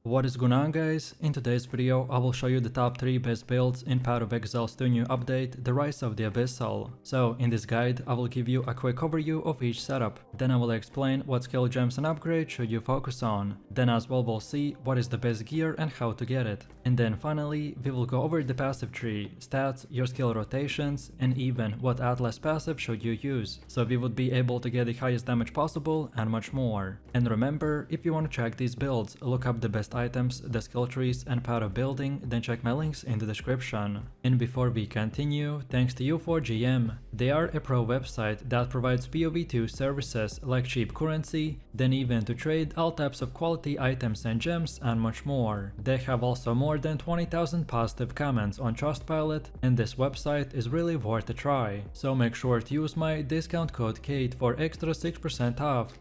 What is going on, guys? In today's video I will show you the top 3 best builds in POE Exile's 2 new update, The Rise of the Abyssal. So in this guide I will give you a quick overview of each setup, then I will explain what skill gems and upgrades should you focus on, then as well we'll see what is the best gear and how to get it, and then finally we will go over the passive tree, stats, your skill rotations, and even what atlas passive should you use, so we would be able to get the highest damage possible and much more. And remember, if you want to check these builds, look up the best items, the skill trees, and POE building, then check my links in the description. And before we continue, thanks to U4GM. They are a pro website that provides POE2 services like cheap currency, then even to trade all types of quality items and gems and much more. They have also more than 20,000 positive comments on Trustpilot, and this website is really worth a try. So make sure to use my discount code KATE for extra 6% off.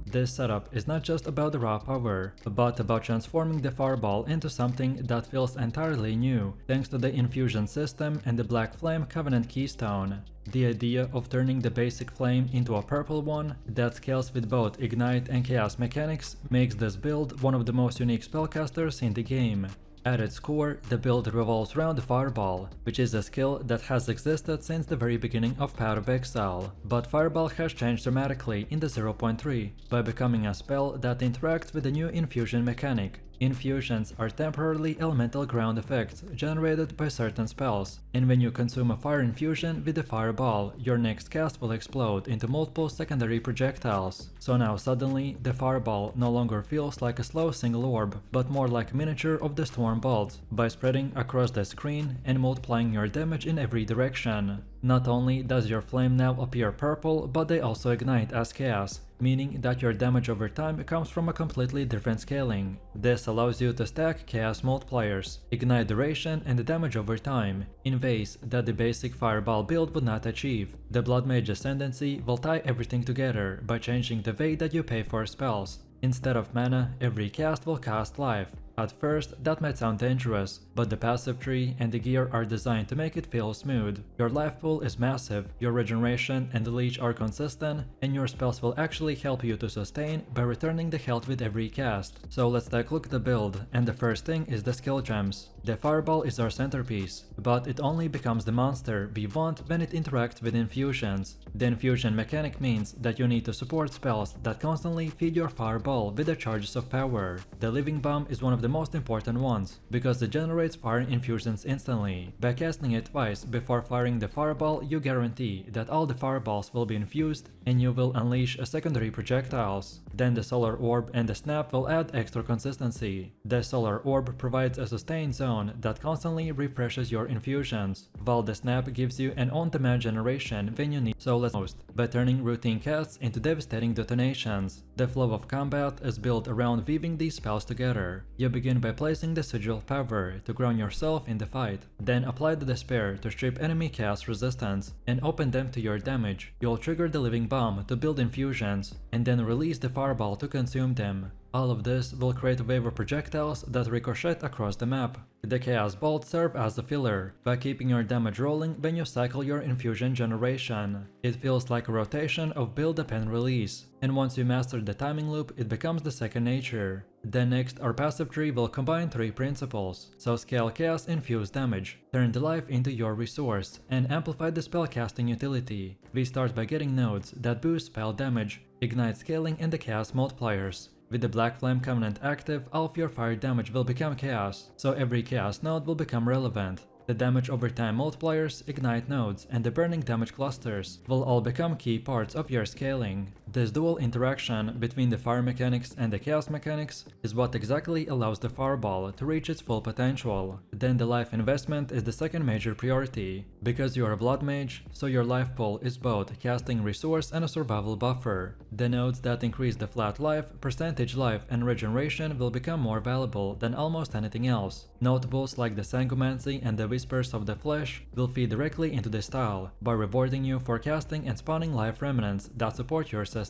This setup is not just about the raw power, but about transforming the fireball into something that feels entirely new, thanks to the infusion system and the Blackflame Covenant Keystone. The idea of turning the basic flame into a purple one that scales with both ignite and chaos mechanics makes this build one of the most unique spellcasters in the game. At its core, the build revolves around the Fireball, which is a skill that has existed since the very beginning of POE Exile, but Fireball has changed dramatically in the 0.3 by becoming a spell that interacts with the new infusion mechanic. Infusions are temporarily elemental ground effects generated by certain spells, and when you consume a fire infusion with the fireball, your next cast will explode into multiple secondary projectiles. So now suddenly, the fireball no longer feels like a slow single orb, but more like a miniature of the storm bolt, by spreading across the screen and multiplying your damage in every direction. Not only does your flame now appear purple, but they also ignite as chaos, meaning that your damage over time comes from a completely different scaling. This allows you to stack chaos multipliers, ignite duration and the damage over time, in ways that the basic fireball build would not achieve. The Blood Mage Ascendancy will tie everything together by changing the way that you pay for spells. Instead of mana, every cast will cost life. At first, that might sound dangerous, but the passive tree and the gear are designed to make it feel smooth. Your life pool is massive, your regeneration and the lich are consistent, and your spells will actually help you to sustain by returning the health with every cast. So let's take a look at the build, and the first thing is the skill gems. The fireball is our centerpiece, but it only becomes the monster we want when it interacts with infusions. The infusion mechanic means that you need to support spells that constantly feed your fireball with the charges of power. The living bomb is one of the most important ones, because it generates fire infusions instantly. By casting it twice before firing the fireball, you guarantee that all the fireballs will be infused and you will unleash secondary projectiles. Then the solar orb and the snap will add extra consistency. The solar orb provides a sustained zone that constantly refreshes your infusions, while the snap gives you an on-demand generation when you need so less most, by turning routine casts into devastating detonations. The flow of combat is built around weaving these spells together. You begin by placing the sigil of power to ground yourself in the fight, then apply the despair to strip enemy cast resistance and open them to your damage. You'll trigger the living bomb to build infusions, and then release the fireball to consume them. All of this will create a wave of projectiles that ricochet across the map. The Chaos Bolt serve as a filler, by keeping your damage rolling when you cycle your infusion generation. It feels like a rotation of build up and release, and once you master the timing loop, it becomes the second nature. Then next, our passive tree will combine 3 principles. So scale chaos infused damage, turn the life into your resource, and amplify the spellcasting utility. We start by getting nodes that boost spell damage, ignite scaling and the chaos multipliers. With the Blackflame Covenant active, all of your fire damage will become chaos, so every chaos node will become relevant. The damage over time multipliers, ignite nodes, and the burning damage clusters will all become key parts of your scaling. This dual interaction between the fire mechanics and the chaos mechanics is what exactly allows the fireball to reach its full potential. Then the life investment is the second major priority. Because you are a blood mage, so your life pool is both casting resource and a survival buffer. The nodes that increase the flat life, percentage life, and regeneration will become more valuable than almost anything else. Notables like the Sangumancy and the Whispers of the Flesh will feed directly into this style, by rewarding you for casting and spawning life remnants that support your sustain.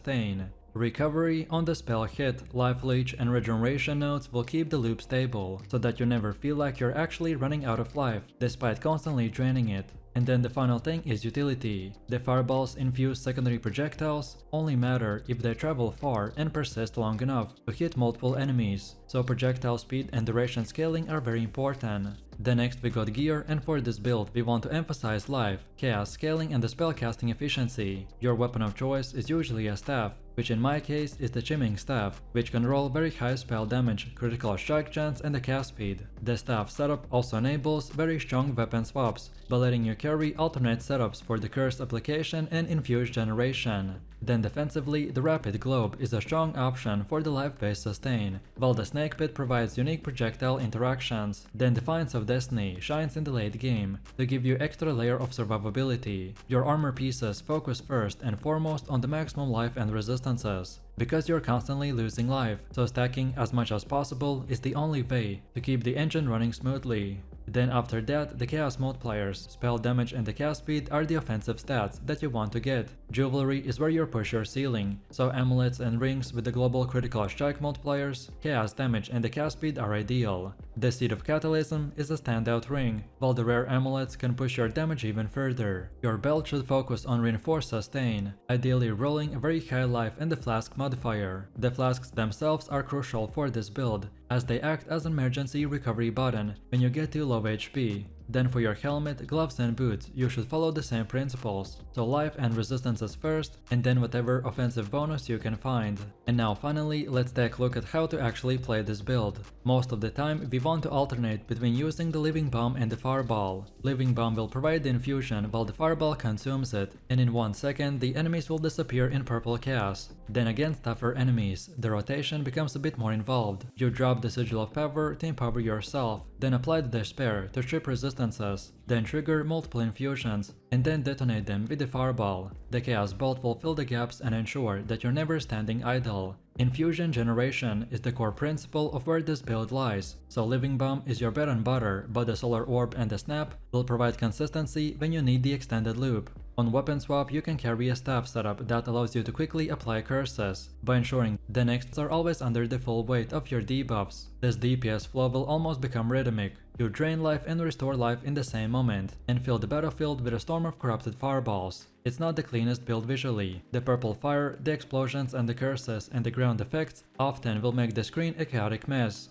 Recovery on the spell hit, life leech and regeneration nodes will keep the loop stable, so that you never feel like you're actually running out of life, despite constantly draining it. And then the final thing is utility. The fireballs infused secondary projectiles only matter if they travel far and persist long enough to hit multiple enemies, so projectile speed and duration scaling are very important. Then next we got gear, and for this build we want to emphasize life, chaos scaling and the spellcasting efficiency. Your weapon of choice is usually a staff, which in my case is the Chimming Staff, which can roll very high spell damage, critical strike chance and the cast speed. The staff setup also enables very strong weapon swaps, by letting you carry alternate setups for the curse application and infuse generation. Then defensively, the Rapid Globe is a strong option for the life-based sustain, while the Snake Pit provides unique projectile interactions. Then Defiance of Destiny shines in the late game to give you extra layer of survivability. Your armor pieces focus first and foremost on the maximum life and resistances, because you're constantly losing life, so stacking as much as possible is the only way to keep the engine running smoothly. Then after that, the Chaos Multipliers, spell damage and the cast speed are the offensive stats that you want to get. Jewelry is where you push your ceiling, so amulets and rings with the global critical strike multipliers, chaos damage and the cast speed are ideal. The Seed of Catalysm is a standout ring, while the rare amulets can push your damage even further. Your belt should focus on reinforced sustain, ideally rolling a very high life and the flask modifier. The flasks themselves are crucial for this build, as they act as an emergency recovery button when you get to low HP. Then for your helmet, gloves and boots, you should follow the same principles, so life and resistances first, and then whatever offensive bonus you can find. And now finally, let's take a look at how to actually play this build. Most of the time, we want to alternate between using the Living Bomb and the Fireball. Living Bomb will provide the infusion while the Fireball consumes it, and in 1 second the enemies will disappear in purple chaos. Then against tougher enemies, the rotation becomes a bit more involved. You drop the Sigil of Power to empower yourself, then apply the Despair to strip resistances, then trigger multiple infusions, and then detonate them with the Fireball. The Chaos Bolt will fill the gaps and ensure that you're never standing idle. Infusion generation is the core principle of where this build lies, so Living Bomb is your bread and butter, but the Solar Orb and the Snap will provide consistency when you need the extended loop. On weapon swap, you can carry a staff setup that allows you to quickly apply curses, by ensuring the nexts are always under the full weight of your debuffs. This DPS flow will almost become rhythmic. You drain life and restore life in the same moment, and fill the battlefield with a storm of corrupted fireballs. It's not the cleanest build visually. The purple fire, the explosions and the curses and the ground effects often will make the screen a chaotic mess.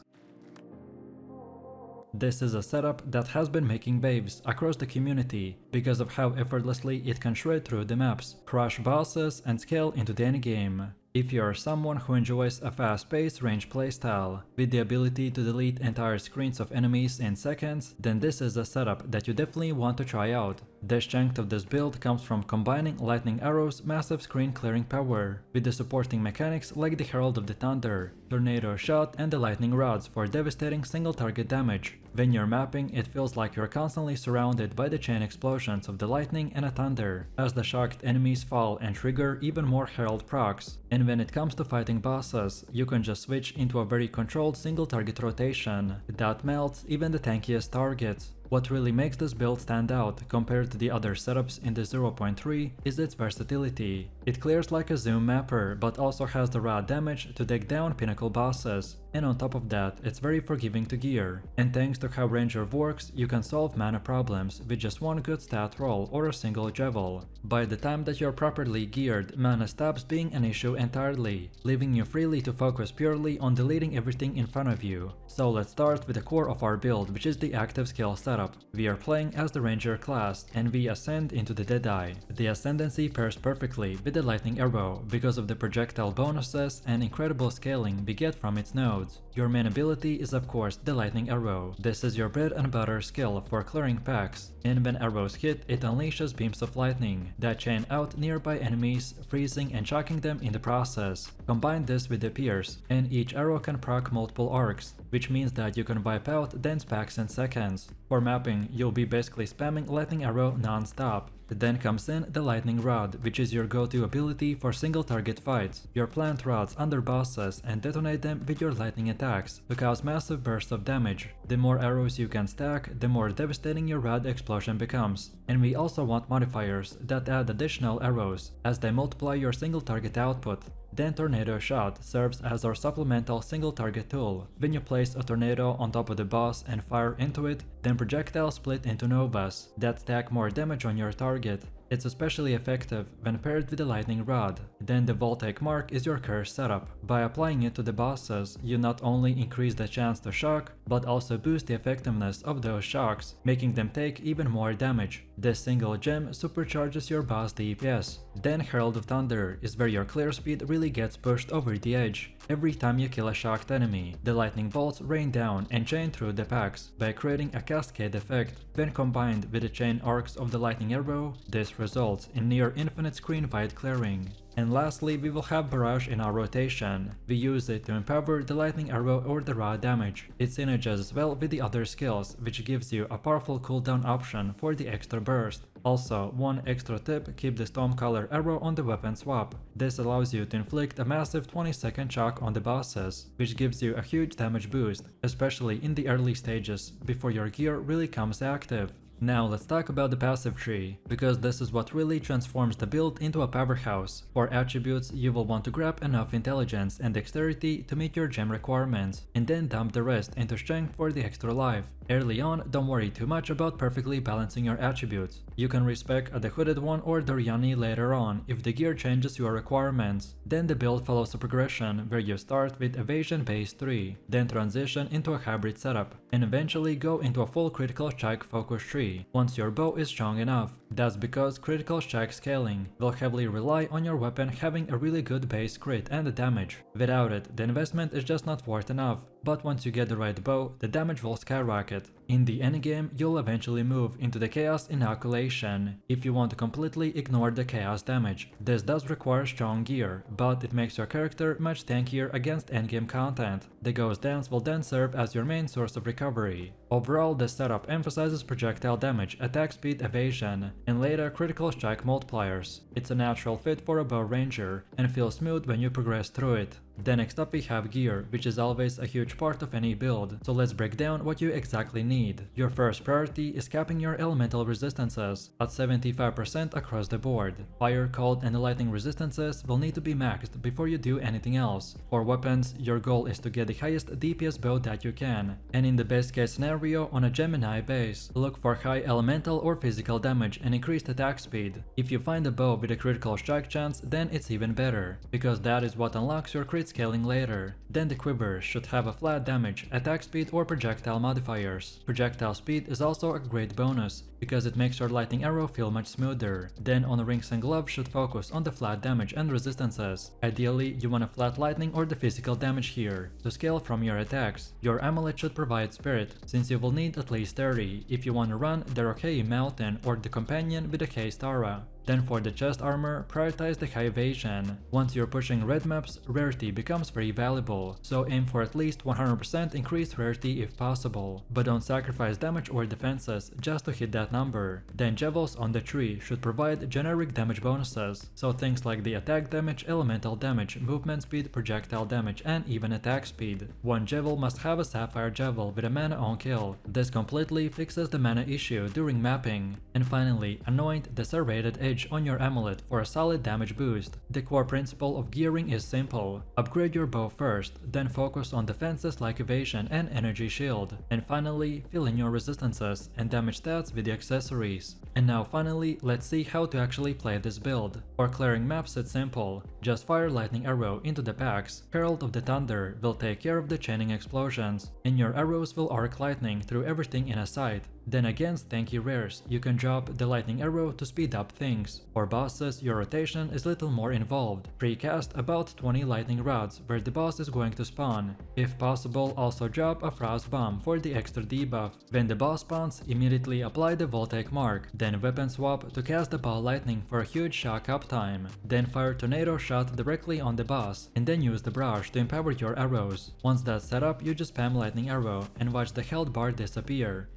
This is a setup that has been making waves across the community because of how effortlessly it can shred through the maps, crush bosses and scale into the endgame. If you are someone who enjoys a fast-paced range playstyle, with the ability to delete entire screens of enemies in seconds, then this is a setup that you definitely want to try out. The strength of this build comes from combining Lightning Arrow's massive screen clearing power, with the supporting mechanics like the Herald of the Thunder, Tornado Shot and the Lightning Rods for devastating single target damage. When you're mapping, it feels like you're constantly surrounded by the chain explosions of the lightning and a thunder, as the shocked enemies fall and trigger even more Herald procs. And when it comes to fighting bosses, you can just switch into a very controlled single target rotation that melts even the tankiest targets. What really makes this build stand out compared to the other setups in the 0.3 is its versatility. It clears like a zoom mapper, but also has the raw damage to take down pinnacle bosses. And on top of that, it's very forgiving to gear. And thanks to how Ranger works, you can solve mana problems with just one good stat roll or a single Javel. By the time that you're properly geared, mana stops being an issue entirely, leaving you freely to focus purely on deleting everything in front of you. So let's start with the core of our build, which is the active skill setup. We are playing as the Ranger class, and we ascend into the Deadeye. The Ascendancy pairs perfectly with the Lightning Arrow because of the projectile bonuses and incredible scaling we get from its nodes. Your main ability is of course the Lightning Arrow. This is your bread and butter skill for clearing packs, and when arrows hit, it unleashes beams of lightning that chain out nearby enemies, freezing and shocking them in the process. Combine this with the Pierce, and each arrow can proc multiple arcs, which means that you can wipe out dense packs in seconds. For mapping, you'll be basically spamming Lightning Arrow non-stop. Then comes in the Lightning Rod, which is your go-to ability for single target fights. You plant rods under bosses and detonate them with your lightning attacks to cause massive bursts of damage. The more arrows you can stack, the more devastating your rod explosion becomes. And we also want modifiers that add additional arrows, as they multiply your single target output. Then Tornado Shot serves as our supplemental single target tool. When you place a tornado on top of the boss and fire into it, then projectiles split into novas that stack more damage on your target. It's especially effective when paired with the lightning rod. Then the Voltaic Mark is your curse setup. By applying it to the bosses, you not only increase the chance to shock, but also boost the effectiveness of those shocks, making them take even more damage. This single gem supercharges your boss DPS. Then Herald of Thunder is where your clear speed really gets pushed over the edge. Every time you kill a shocked enemy, the lightning bolts rain down and chain through the packs by creating a cascade effect. When combined with the chain arcs of the lightning arrow, this results in near infinite screen-wide clearing. And lastly, we will have Barrage in our rotation. We use it to empower the lightning arrow or the raw damage. It synergizes well with the other skills, which gives you a powerful cooldown option for the extra burst. Also, one extra tip, keep the Stormcaller arrow on the weapon swap. This allows you to inflict a massive 20-second shock on the bosses, which gives you a huge damage boost, especially in the early stages, before your gear really comes active. Now let's talk about the passive tree, because this is what really transforms the build into a powerhouse. For attributes, you will want to grab enough intelligence and dexterity to meet your gem requirements, and then dump the rest into strength for the extra life. Early on, don't worry too much about perfectly balancing your attributes. You can respec the Hooded One or Doriani later on if the gear changes your requirements. Then the build follows a progression where you start with Evasion base 3, then transition into a hybrid setup, and eventually go into a full critical strike focus tree once your bow is strong enough. That's because critical strike scaling will heavily rely on your weapon having a really good base crit and damage. Without it, the investment is just not worth enough. But once you get the right bow, the damage will skyrocket. In the endgame, you'll eventually move into the Chaos Inoculation if you want to completely ignore the Chaos damage. This does require strong gear, but it makes your character much tankier against endgame content. The Ghost Dance will then serve as your main source of recovery. Overall, this setup emphasizes projectile damage, attack speed, evasion, and later critical strike multipliers. It's a natural fit for a bow ranger, and feels smooth when you progress through it. Then next up we have gear, which is always a huge part of any build, so let's break down what you exactly need. Your first priority is capping your elemental resistances at 75% across the board. Fire, cold, and lightning resistances will need to be maxed before you do anything else. For weapons, your goal is to get the highest DPS bow that you can, and in the best case scenario on a Gemini base, look for high elemental or physical damage and increased attack speed. If you find a bow with a critical strike chance, then it's even better, because that is what unlocks your crit scaling later. Then the quivers should have a flat damage, attack speed, or projectile modifiers. Projectile speed is also a great bonus, because it makes your lightning arrow feel much smoother. Then on rings and gloves should focus on the flat damage and resistances. Ideally, you want a flat lightning or the physical damage here, to scale from your attacks. Your amulet should provide spirit, since you will need at least 30 if you want to run the Rockei Mountain or the companion with the Kei Stara. Then for the chest armor, prioritize the high evasion. Once you're pushing red maps, rarity becomes very valuable, so aim for at least 100% increased rarity if possible, but don't sacrifice damage or defenses just to hit that number. Then Jevels on the tree should provide generic damage bonuses, so things like the attack damage, elemental damage, movement speed, projectile damage, and even attack speed. One Jevel must have a Sapphire Jevel with a mana on kill. This completely fixes the mana issue during mapping. And finally, anoint the Serrated Edge on your amulet for a solid damage boost. The core principle of gearing is simple. Upgrade your bow first, then focus on defenses like evasion and energy shield, and finally fill in your resistances and damage stats with the accessories. And now finally, let's see how to actually play this build. For clearing maps, it's simple. Just fire lightning arrow into the packs. Herald of the Thunder will take care of the chaining explosions, and your arrows will arc lightning through everything in a sight. Then against tanky rares, you can drop the lightning arrow to speed up things. For bosses, your rotation is little more involved. Precast about 20 lightning rods where the boss is going to spawn. If possible, also drop a frost bomb for the extra debuff. When the boss spawns, immediately apply the Voltaic Mark, then weapon swap to cast the ball lightning for a huge shock uptime. Then fire tornado shot directly on the boss, and then use the brush to empower your arrows. Once that's set up, you just spam lightning arrow and watch the health bar disappear.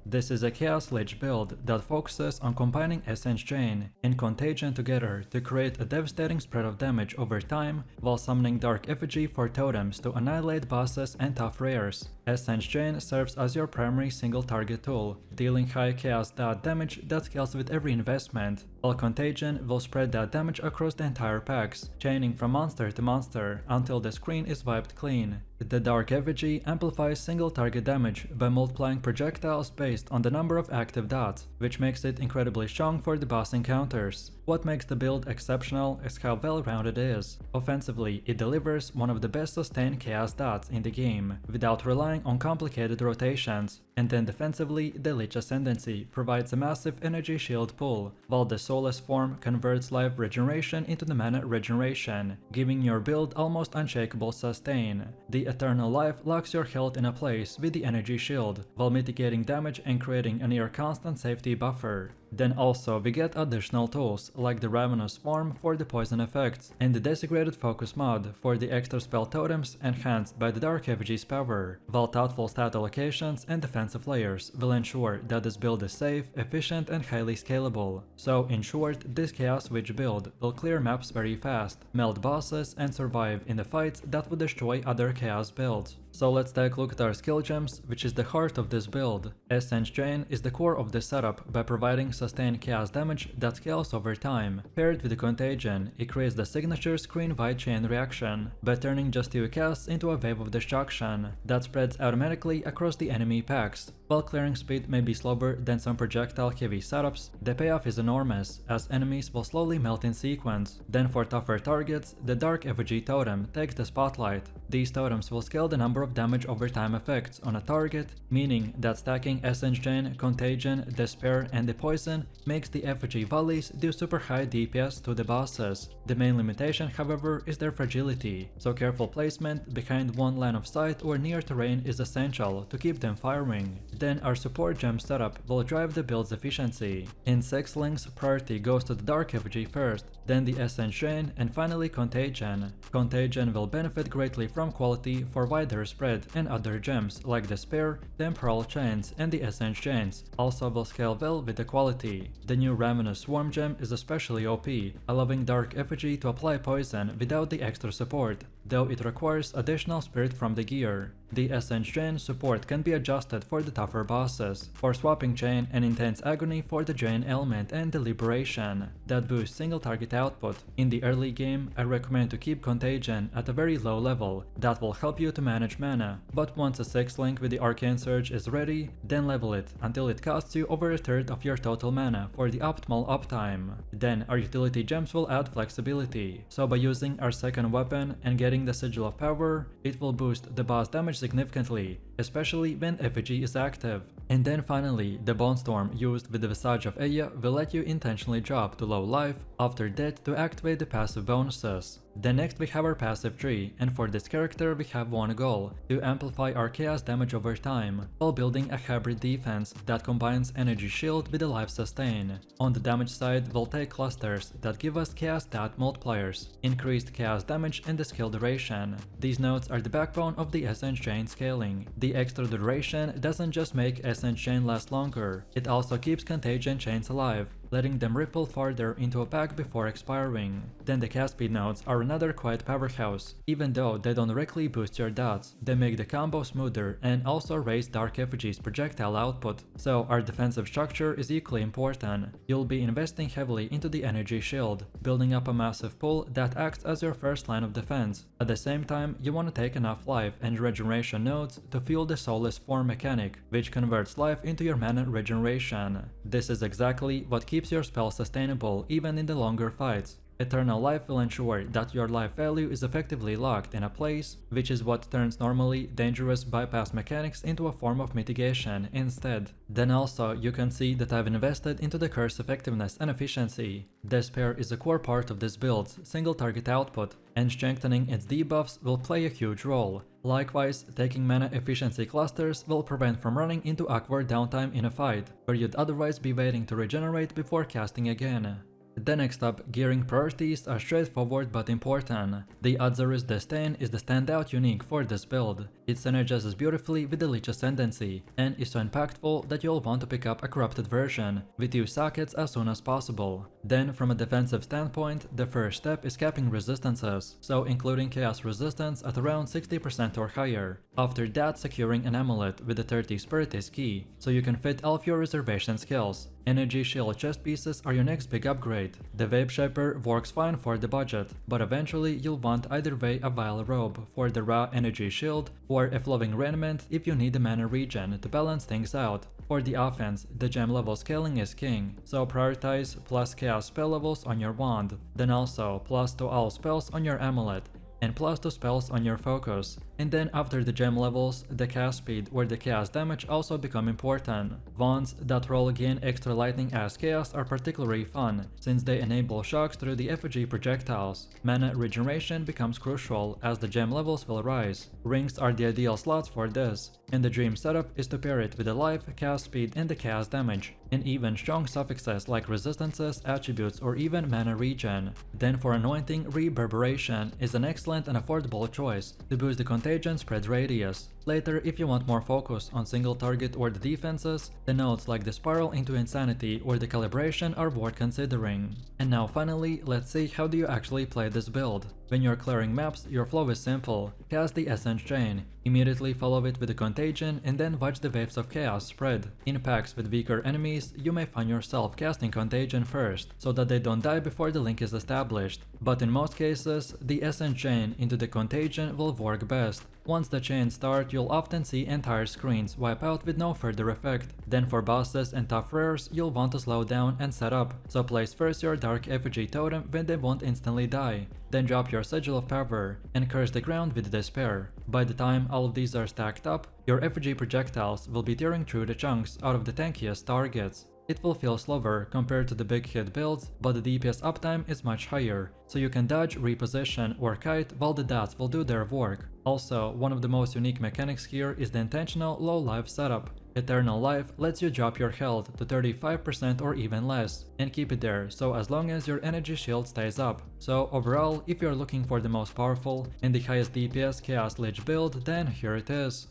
This is a Chaos Lich build that focuses on combining Essence Chain and Contagion together to create a devastating spread of damage over time while summoning Dark Effigy for totems to annihilate bosses and tough rares. Essence Chain serves as your primary single target tool, dealing high chaos dot damage that scales with every investment, while Contagion will spread that damage across the entire packs, chaining from monster to monster until the screen is wiped clean. The Dark Effigy amplifies single target damage by multiplying projectiles based on the number of active dots, which makes it incredibly strong for the boss encounters. What makes the build exceptional is how well-rounded it is. Offensively, it delivers one of the best sustained chaos dots in the game, without relying on complicated rotations. And then defensively, the Lich Ascendancy provides a massive energy shield pull, while the Soulless form converts life regeneration into the mana regeneration, giving your build almost unshakable sustain. The Eternal Life locks your health in a place with the energy shield, while mitigating damage and creating a near constant safety buffer. Then also we get additional tools like the Ravenous form for the poison effects and the Desecrated Focus mod for the extra spell totems enhanced by the Dark Effigy's power, while thoughtful stat allocations and defensive layers will ensure that this build is safe, efficient and highly scalable. So in short, this Chaos Witch build will clear maps very fast, melt bosses and survive in the fights that would destroy other Chaos builds. So let's take a look at our skill gems, which is the heart of this build. Essence Chain is the core of this setup by providing sustained chaos damage that scales over time. Paired with the Contagion, it creates the signature screen-wide chain reaction by turning just few casts into a wave of destruction that spreads automatically across the enemy packs. While clearing speed may be slower than some projectile-heavy setups, the payoff is enormous, as enemies will slowly melt in sequence. Then for tougher targets, the Dark Effigy totem takes the spotlight. These totems will scale the number of damage over time effects on a target, meaning that stacking Essence Chain, Contagion, Despair and the Poison makes the Effigy volleys do super high DPS to the bosses. The main limitation, however, is their fragility, so careful placement behind one line of sight or near terrain is essential to keep them firing. Then our support gem setup will drive the build's efficiency. In 6 links, priority goes to the Dark Effigy first, then the Essence Chain and finally Contagion. Contagion will benefit greatly from quality for wider spread, and other gems like the Spear, Temporal Chains and the Essence Chains also will scale well with the quality. The new Ravenous Swarm gem is especially OP, allowing Dark Effigy to apply poison without the extra support, though it requires additional spirit from the gear. The Essence Chain support can be adjusted for the tougher bosses, for Swapping Chain and Intense Agony for the Chain element and Deliberation that boosts single target output. In the early game, I recommend to keep Contagion at a very low level, that will help you to manage mana, but once a 6th link with the Arcane Surge is ready, then level it until it costs you over a third of your total mana for the optimal uptime. Then our utility gems will add flexibility, so by using our second weapon and getting the Sigil of Power, it will boost the boss damage significantly, especially when Effigy is active. And then finally, the Bone Storm used with the Visage of Aya will let you intentionally drop to low life after death to activate the passive bonuses. Then next we have our passive tree, and for this character we have one goal: to amplify our chaos damage over time, while building a hybrid defense that combines energy shield with the life sustain. On the damage side, we'll take clusters that give us chaos stat multipliers, increased chaos damage and the skill duration. These nodes are the backbone of the Essence Chain scaling. The extra duration doesn't just make Essence Chain last longer, it also keeps Contagion chains alive, letting them ripple farther into a pack before expiring. Then the cast speed nodes are another quiet powerhouse. Even though they don't directly boost your dots, they make the combo smoother and also raise Dark Effigy's projectile output, so our defensive structure is equally important. You'll be investing heavily into the energy shield, building up a massive pool that acts as your first line of defense. At the same time, you want to take enough life and regeneration nodes to fuel the Soulless form mechanic, which converts life into your mana regeneration. This is exactly what keeps your spell sustainable even in the longer fights. Eternal Life will ensure that your life value is effectively locked in a place, which is what turns normally dangerous bypass mechanics into a form of mitigation instead. Then also you can see that I've invested into the curse effectiveness and efficiency. Despair is a core part of this build's single target output, and strengthening its debuffs will play a huge role. Likewise, taking mana efficiency clusters will prevent from running into awkward downtime in a fight, where you'd otherwise be waiting to regenerate before casting again. The next up, gearing priorities are straightforward but important. The Adzarus Disdain is the standout unique for this build. It synergizes beautifully with the Lich Ascendancy, and is so impactful that you'll want to pick up a corrupted version, with 2 sockets as soon as possible. Then from a defensive standpoint, the first step is capping resistances, so including chaos resistance at around 60% or higher. After that, securing an amulet with the 30 spirit is key, so you can fit all of your reservation skills. Energy shield chest pieces are your next big upgrade. The Vape Shaper works fine for the budget, but eventually you'll want either way a Vile Robe for the raw energy shield, or a Flowing Raiment if you need the mana regen to balance things out. For the offense, the gem level scaling is king, so prioritize plus chaos spell levels on your wand, then also plus to all spells on your amulet, and plus to spells on your focus. And then after the gem levels, the cast speed or the chaos damage also become important. Wands that roll again extra lightning as chaos are particularly fun, since they enable shocks through the effigy projectiles. Mana regeneration becomes crucial as the gem levels will rise. Rings are the ideal slots for this, and the dream setup is to pair it with the life, cast speed and the chaos damage, and even strong suffixes like resistances, attributes or even mana regen. Then for anointing, reverberation is an excellent and affordable choice to boost the contagion spread radius. Later, if you want more focus on single target or the defenses, the nodes like the Spiral into Insanity or the Calibration are worth considering. And now finally, let's see how do you actually play this build. When you're clearing maps, your flow is simple. Cast the Essence Chain, immediately follow it with the Contagion and then watch the waves of chaos spread. In packs with weaker enemies, you may find yourself casting Contagion first, so that they don't die before the link is established. But in most cases, the Essence Chain into the Contagion will work best. Once the chains start, you'll often see entire screens wipe out with no further effect. Then for bosses and tough rares, you'll want to slow down and set up, so place first your Dark Effigy Totem when they won't instantly die. Then drop your Sigil of Power and curse the ground with Despair. By the time all of these are stacked up, your effigy projectiles will be tearing through the chunks out of the tankiest targets. It will feel slower compared to the big hit builds, but the DPS uptime is much higher, so you can dodge, reposition or kite while the dots will do their work. Also, one of the most unique mechanics here is the intentional low life setup. Eternal Life lets you drop your health to 35% or even less, and keep it there so as long as your energy shield stays up. So overall, if you're looking for the most powerful and the highest DPS Chaos Lich build, then here it is.